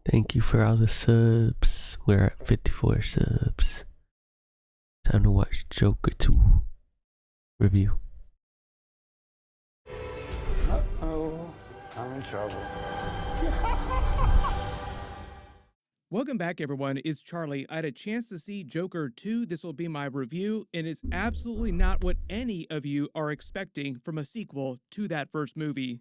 Thank you for all the subs. We're at 54 subs. Time to watch Joker 2 review. Uh-oh, I'm in trouble. Welcome back, everyone. It's Charlie. I had a chance to see Joker 2. This will be my review, and it's absolutely not what any of you are expecting from a sequel to that first movie.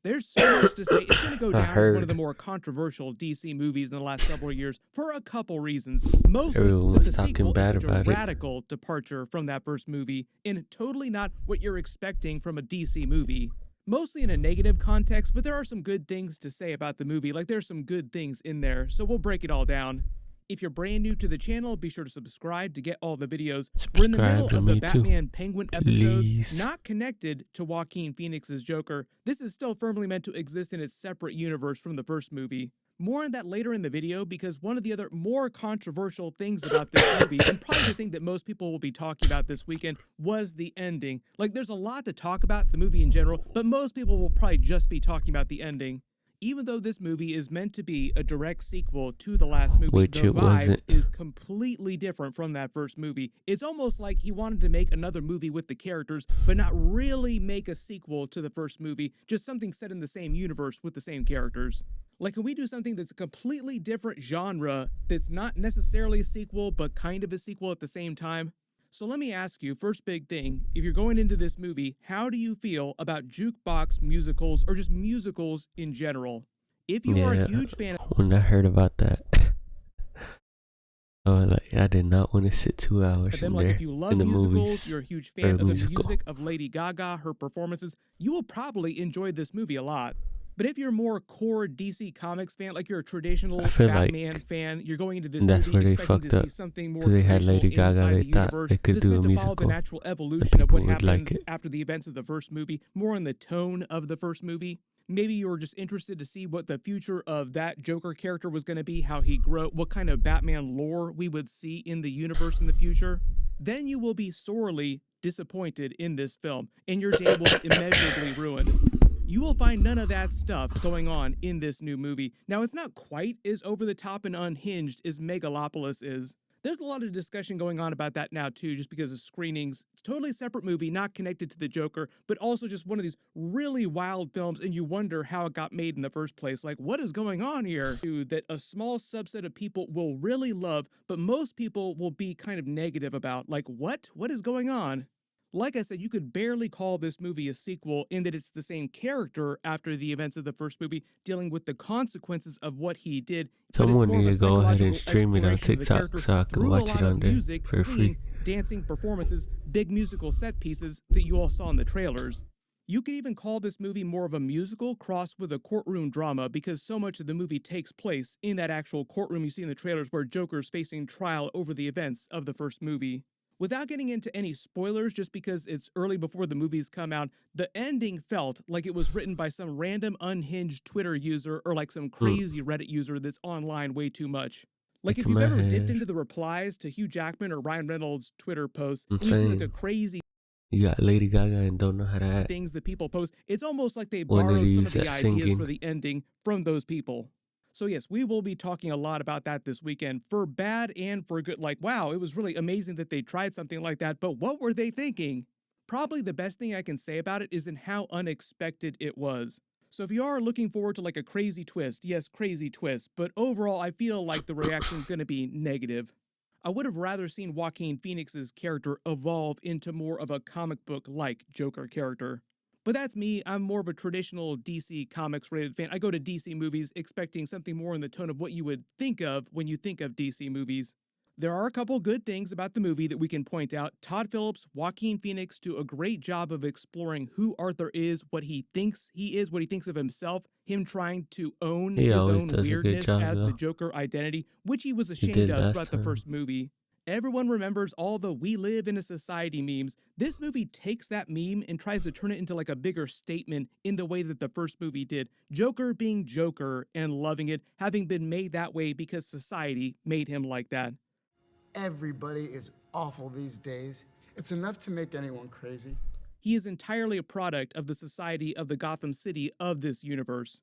There's so much to say. It's going to go down as one of the more controversial DC movies in the last several years for a couple reasons. Mostly that the sequel is such a radical departure from that first movie and totally not what you're expecting from a DC movie. Mostly in a negative context, but there are some good things to say about the movie. Like, there's some good things in there, so we'll break it all down. If you're brand new to the channel, be sure to subscribe to get all the videos. We're in the middle of the Batman Penguin episodes, not connected to Joaquin Phoenix's Joker. This is still firmly meant to exist in its separate universe from the first movie. More on that later in the video, because one of the other more controversial things about this movie, and probably the thing that most people will be talking about this weekend, was the ending. Like, there's a lot to talk about the movie in general, but most people will probably just be talking about the ending. Even though this movie is meant to be a direct sequel to the last movie, the vibe is completely different from that first movie. It's almost like he wanted to make another movie with the characters, but not really make a sequel to the first movie, just something set in the same universe with the same characters. Like, can we do something that's a completely different genre that's not necessarily a sequel, but kind of a sequel at the same time? So let me ask you, first big thing, if you're going into this movie, how do you feel about jukebox musicals or just musicals in general? If you are a huge fan of... When I heard about that, I did not want to sit 2 hours in there. If you love musicals, you're a huge fan of the music of Lady Gaga, her performances, you will probably enjoy this movie a lot. But if you're more core DC Comics fan, like you're a traditional Batman fan, you're going into this movie expecting to see something more traditional inside the universe. This meant to follow the natural evolution of what happens after the events of the first movie, more in the tone of the first movie. Maybe you were just interested to see what the future of that Joker character was going to be, how he grew, what kind of Batman lore we would see in the universe in the future. Then you will be sorely disappointed in this film, and your day will be immeasurably ruined. You will find none of that stuff going on in this new movie. Now, it's not quite as over-the-top and unhinged as Megalopolis is. There's a lot of discussion going on about that now, too, just because of screenings. It's a totally separate movie, not connected to the Joker, but also just one of these really wild films, and you wonder how it got made in the first place. Like, what is going on here? That a small subset of people will really love, but most people will be kind of negative about. Like, what? What is going on? Like I said, you could barely call this movie a sequel in that it's the same character after the events of the first movie, dealing with the consequences of what he did. Someone need to go ahead and stream it on TikTok so I can watch it on there for free. Dancing performances, big musical set pieces that you all saw in the trailers. You could even call this movie more of a musical crossed with a courtroom drama, because so much of the movie takes place in that actual courtroom you see in the trailers where Joker's facing trial over the events of the first movie. Without getting into any spoilers, just because it's early before the movies come out, the ending felt like it was written by some random unhinged Twitter user or like some crazy Reddit user that's online way too much. Like, if you've ever dipped into the replies to Hugh Jackman or Ryan Reynolds' Twitter posts, and you see like a crazy... You got Lady Gaga and don't know how to act. Things that people post, it's almost like they borrowed some of the ideas for the ending from those people. So yes, we will be talking a lot about that this weekend, for bad and for good. Like, wow, it was really amazing that they tried something like that, but what were they thinking? Probably the best thing I can say about it is in how unexpected it was. So if you are looking forward to like a crazy twist, yes, crazy twist, but overall I feel like the reaction is going to be negative. I would have rather seen Joaquin Phoenix's character evolve into more of a comic book-like Joker character. But that's me. I'm more of a traditional DC Comics rated fan. I go to DC movies expecting something more in the tone of what you would think of when you think of DC movies. There are a couple good things about the movie that we can point out. Todd Phillips, Joaquin Phoenix do a great job of exploring who Arthur is, what he thinks he is, what he thinks of himself, him trying to own his own weirdness as the Joker identity, which he was ashamed of throughout the first movie. Everyone remembers all the "we live in a society" memes. This movie takes that meme and tries to turn it into like a bigger statement in the way that the first movie did. Joker being Joker and loving it, having been made that way because society made him like that. Everybody is awful these days. It's enough to make anyone crazy. He is entirely a product of the society of the Gotham City of this universe.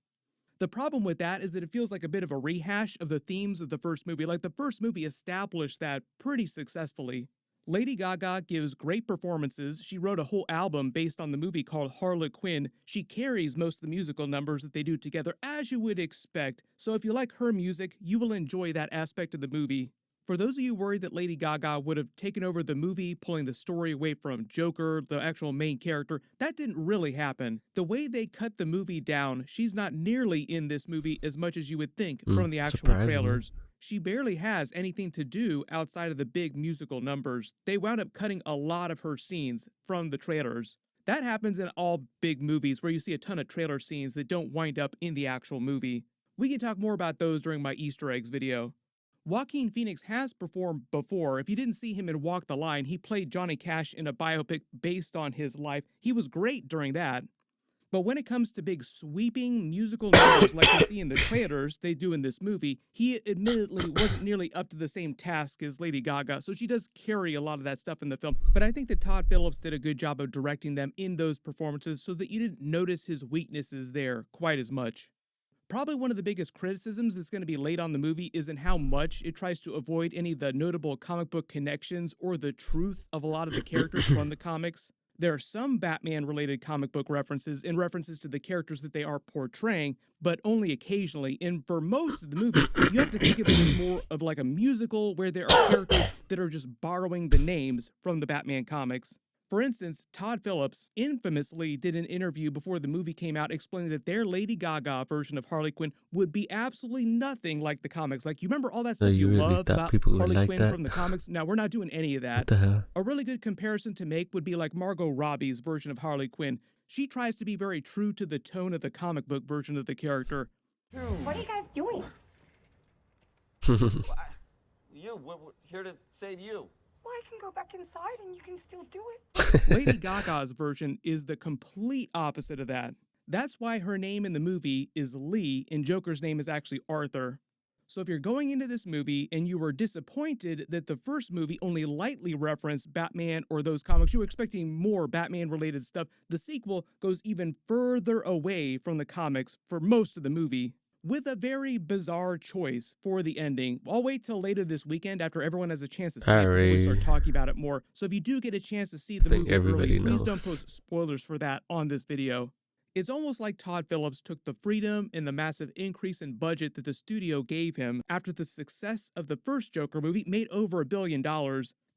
The problem with that is that it feels like a bit of a rehash of the themes of the first movie. Like the first movie established that pretty successfully. Lady Gaga gives great performances. She wrote a whole album based on the movie called Harlequin. She carries most of the musical numbers that they do together, as you would expect. So if you like her music, you will enjoy that aspect of the movie. For those of you worried that Lady Gaga would have taken over the movie, pulling the story away from Joker, the actual main character, that didn't really happen. The way they cut the movie down, she's not nearly in this movie as much as you would think from the actual trailers. She barely has anything to do outside of the big musical numbers. They wound up cutting a lot of her scenes from the trailers. That happens in all big movies where you see a ton of trailer scenes that don't wind up in the actual movie. We can talk more about those during my Easter eggs video. Joaquin Phoenix has performed before. If you didn't see him in Walk the Line, he played Johnny Cash in a biopic based on his life. He was great during that. But when it comes to big sweeping musical numbers like you see in the trailers they do in this movie, he admittedly wasn't nearly up to the same task as Lady Gaga, so she does carry a lot of that stuff in the film. But I think that Todd Phillips did a good job of directing them in those performances so that you didn't notice his weaknesses there quite as much. Probably one of the biggest criticisms that's going to be laid on the movie is in how much it tries to avoid any of the notable comic book connections or the truth of a lot of the characters from the comics. There are some Batman-related comic book references and references to the characters that they are portraying, but only occasionally. And for most of the movie, you have to think of it as more of like a musical where there are characters that are just borrowing the names from the Batman comics. For instance, Todd Phillips infamously did an interview before the movie came out explaining that their Lady Gaga version of Harley Quinn would be absolutely nothing like the comics. Like, you remember all that stuff you really love about Harley like Quinn that? from the comics? Now, we're not doing any of that. What the hell? A really good comparison to make would be like Margot Robbie's version of Harley Quinn. She tries to be very true to the tone of the comic book version of the character. What are you guys doing? We're here to save you. Well, I can go back inside and you can still do it. Lady Gaga's version is the complete opposite of that. That's why her name in the movie is Lee and Joker's name is actually Arthur. So if you're going into this movie and you were disappointed that the first movie only lightly referenced Batman or those comics, you were expecting more Batman-related stuff, the sequel goes even further away from the comics for most of the movie, with a very bizarre choice for the ending. I'll wait till later this weekend after everyone has a chance to see it before we start talking about it more. So if you do get a chance to see the movie early, please don't post spoilers for that on this video. It's almost like Todd Phillips took the freedom and the massive increase in budget that the studio gave him after the success of the first Joker movie made over $1 billion.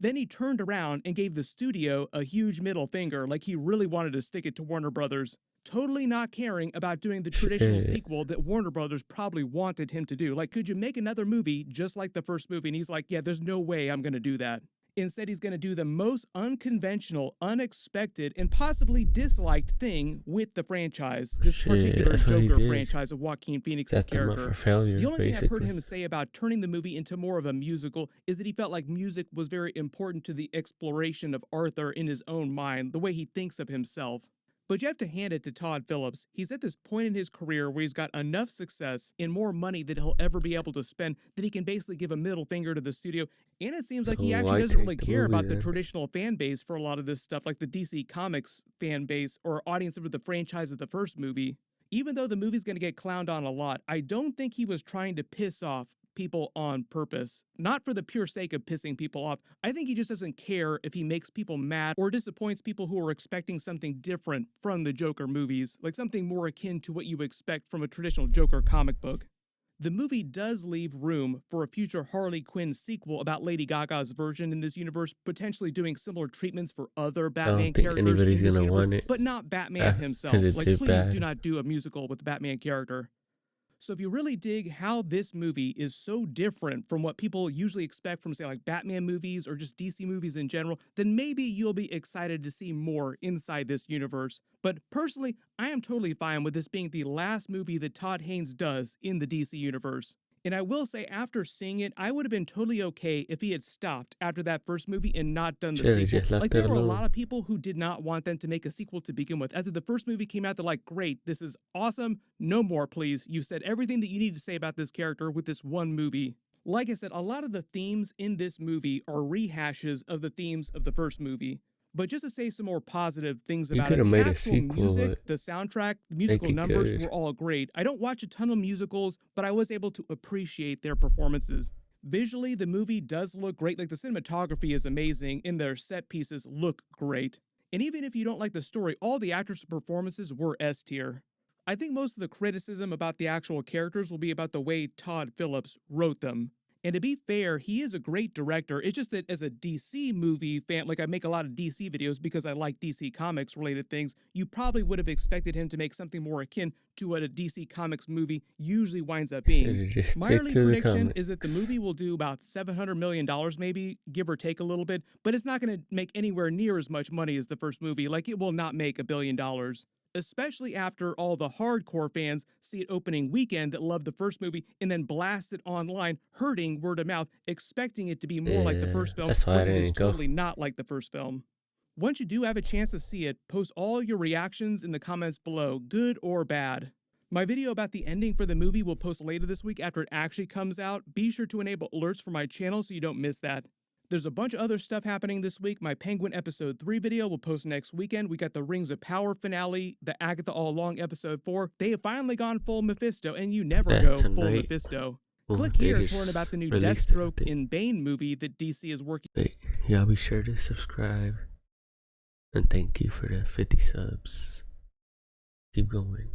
Then he turned around and gave the studio a huge middle finger, like he really wanted to stick it to Warner Brothers, totally not caring about doing the traditional sequel that Warner Brothers probably wanted him to do. Like, could you make another movie just like the first movie? And he's like, yeah, there's no way I'm going to do that. Instead, he's going to do the most unconventional, unexpected, and possibly disliked thing with the franchise. This particular Joker franchise of Joaquin Phoenix's character. The only thing I've heard him say about turning the movie into more of a musical is that he felt like music was very important to the exploration of Arthur in his own mind, the way he thinks of himself. But you have to hand it to Todd Phillips. He's at this point in his career where he's got enough success and more money that he'll ever be able to spend that he can basically give a middle finger to the studio. And it seems like he actually doesn't really care about the traditional fan base for a lot of this stuff, like the DC Comics fan base or audience of the franchise of the first movie. Even though the movie's going to get clowned on a lot, I don't think he was trying to piss off people on purpose. Not for the pure sake of pissing people off. I think he just doesn't care if he makes people mad or disappoints people who are expecting something different from the Joker movies, like something more akin to what you expect from a traditional Joker comic book. The movie does leave room for a future Harley Quinn sequel about Lady Gaga's version in this universe, potentially doing similar treatments for other Batman characters in this universe, but not Batman himself. Like, please do not do a musical with the Batman character. So if you really dig how this movie is so different from what people usually expect from, say, like Batman movies or just DC movies in general, then maybe you'll be excited to see more inside this universe. But personally, I am totally fine with this being the last movie that Todd Haynes does in the DC universe. And I will say, after seeing it, I would have been totally okay if he had stopped after that first movie and not done the sequel. Like, there were a lot of people who did not want them to make a sequel to begin with. After the first movie came out, they're like, great, this is awesome, no more, please. You said everything that you need to say about this character with this one movie. Like I said, a lot of the themes in this movie are rehashes of the themes of the first movie. But just to say some more positive things You about could it, have the made a actual sequel, music, but the soundtrack, the make musical it numbers good. were all great. I don't watch a ton of musicals, but I was able to appreciate their performances. Visually, the movie does look great. Like, the cinematography is amazing, and their set pieces look great. And even if you don't like the story, all the actors' performances were S tier. I think most of the criticism about the actual characters will be about the way Todd Phillips wrote them. And to be fair, he is a great director. It's just that as a DC movie fan, like, I make a lot of DC videos because I like DC Comics related things, you probably would have expected him to make something more akin to what a DC Comics movie usually winds up being. Should've just My stick early to the prediction is that the comics. movie will do about $700 million, maybe, give or take a little bit, but it's not going to make anywhere near as much money as the first movie. Like, it will not make $1 billion. Especially after all the hardcore fans see it opening weekend that loved the first movie and then blast it online, hurting word of mouth, expecting it to be more like the Yeah, first film that's why I when it is didn't go. totally not like the first film. Once you do have a chance to see it, post all your reactions in the comments below, good or bad. My video about the ending for the movie will post later this week after it actually comes out. Be sure to enable alerts for my channel so you don't miss that. There's a bunch of other stuff happening this week. My Penguin Episode 3 video will post next weekend. We got the Rings of Power finale, the Agatha All Along Episode 4. They have finally gone full Mephisto, and you never That's go full tonight. Mephisto. Well, Click they here to just learn about the new released it, I Deathstroke think. in Bane movie that DC is working. Wait, y'all be sure to subscribe. And thank you for the 50 subs. Keep going.